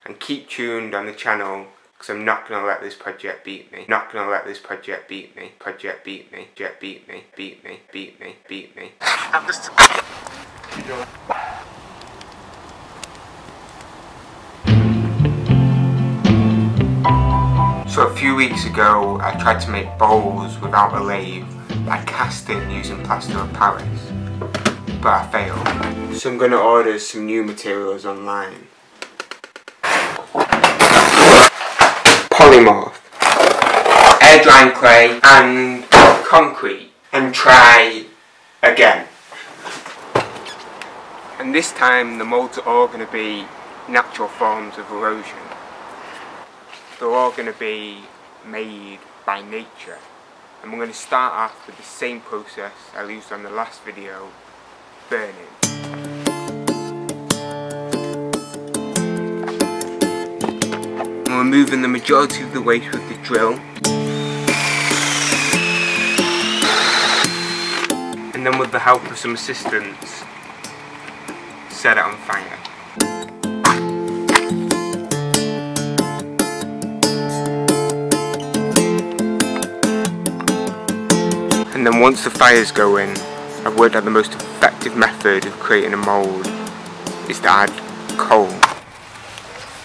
And keep tuned on the channel, because I'm not going to let this project beat me. Not going to let this project beat me. Project beat me. Jet beat me. Beat me. Beat me. Beat me. So a few weeks ago, I tried to make bowls without a lathe by casting using plaster of Paris, but I failed. So I'm going to order some new materials online. Polymorph, air drying clay and concrete, and try again. And this time the moulds are all going to be natural forms of erosion. They're all going to be made by nature. And we're going to start off with the same process I used on the last video, burning. I'm removing the majority of the waste with the drill. And then with the help of some assistants, set it on fire. And then once the fire's going, I've worked out the most effective method of creating a mould is to add coal.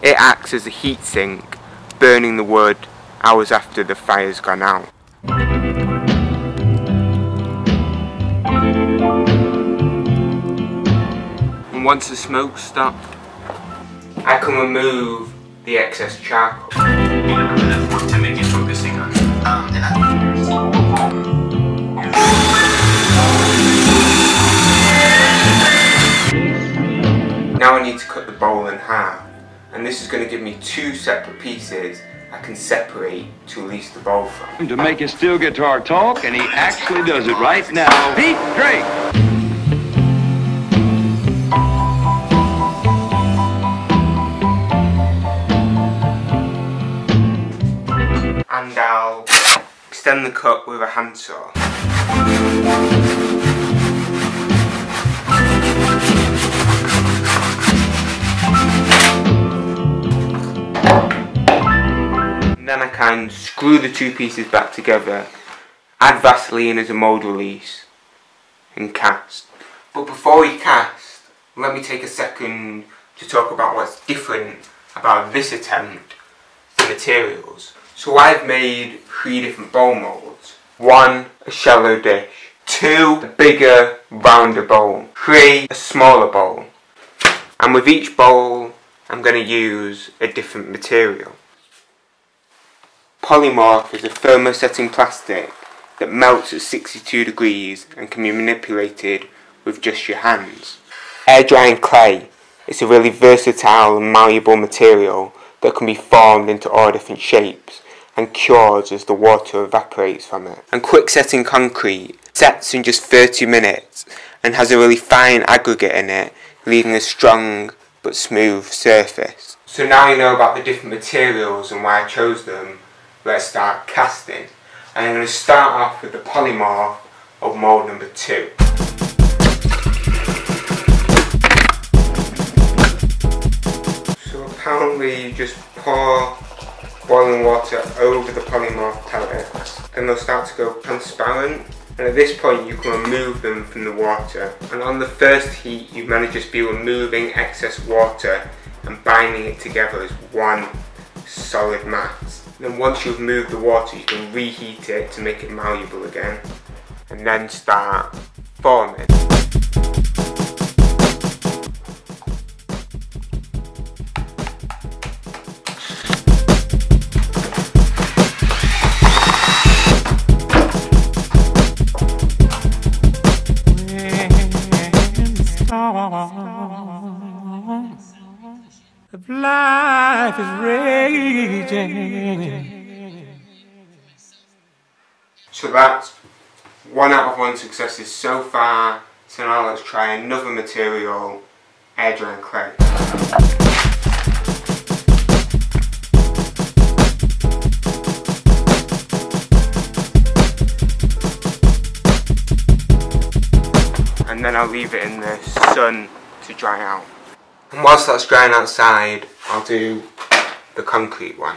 It acts as a heat sink, burning the wood hours after the fire's gone out. And once the smoke's stopped, I can remove the excess charcoal. To make it focusing on Now I need to cut the bowl in half, and this is going to give me two separate pieces I can separate to release the bowl from. To make his steel guitar talk, and he actually does it right now. Pete Drake! And I'll extend the cut with a handsaw. Then I can screw the two pieces back together, add Vaseline as a mould release, and cast. But before we cast, let me take a second to talk about what's different about this attempt for materials. So I've made 3 different bowl moulds. 1, a shallow dish. 2, a bigger, rounder bowl. 3, a smaller bowl. And with each bowl, I'm going to use a different material. Polymorph is a thermosetting plastic that melts at 62 degrees and can be manipulated with just your hands. Air drying clay is a really versatile and malleable material that can be formed into all different shapes and cures as the water evaporates from it. And quick setting concrete sets in just 30 minutes and has a really fine aggregate in it, leaving a strong but smooth surface. So now you know about the different materials and why I chose them. Let's start casting, and I'm going to start off with the polymorph of mould number 2. So apparently you just pour boiling water over the polymorph pellets, and they'll start to go transparent, and at this point you can remove them from the water. And on the first heat you may just be removing excess water and binding it together as one solid mass. Then once you've moved the water, you can reheat it to make it malleable again, and then start forming. If life is raging. So that's 1 out of 1 successes so far. So now let's try another material, air drying clay. And then I'll leave it in the sun to dry out. And whilst that's drying outside, I'll do the concrete one.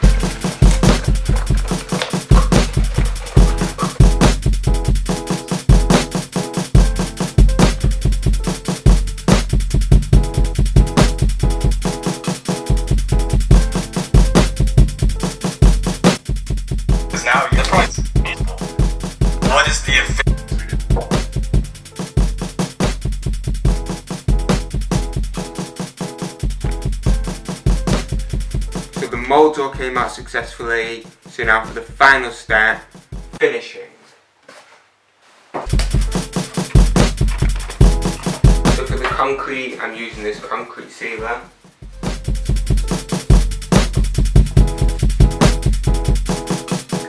Now your price. What is the effect? So the mould all came out successfully, so now for the final step, finishing. So for the concrete, I'm using this concrete sealer.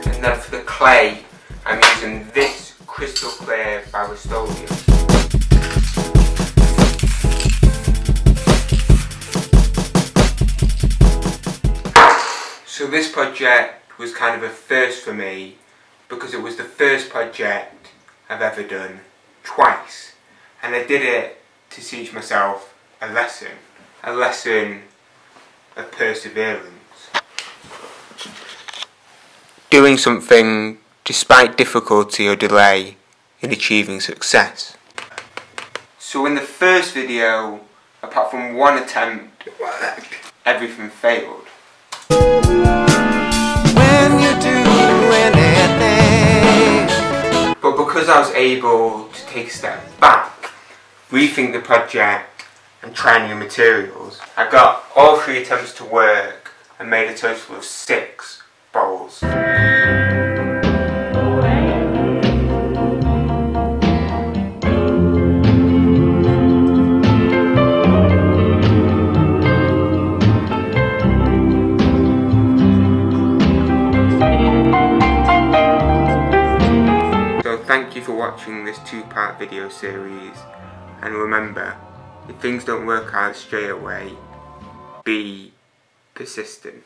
And then for the clay, I'm using this crystal clear by Rust-Oleum. So this project was kind of a first for me because it was the first project I've ever done twice, and I did it to teach myself a lesson of perseverance. Doing something despite difficulty or delay in achieving success. So in the first video, apart from one attempt, everything failed. When you do anything. But because I was able to take a step back, rethink the project and try new materials, I got all 3 attempts to work and made a total of 6 bowls. Thank you for watching this 2-part video series, and remember, if things don't work out straight away, be persistent.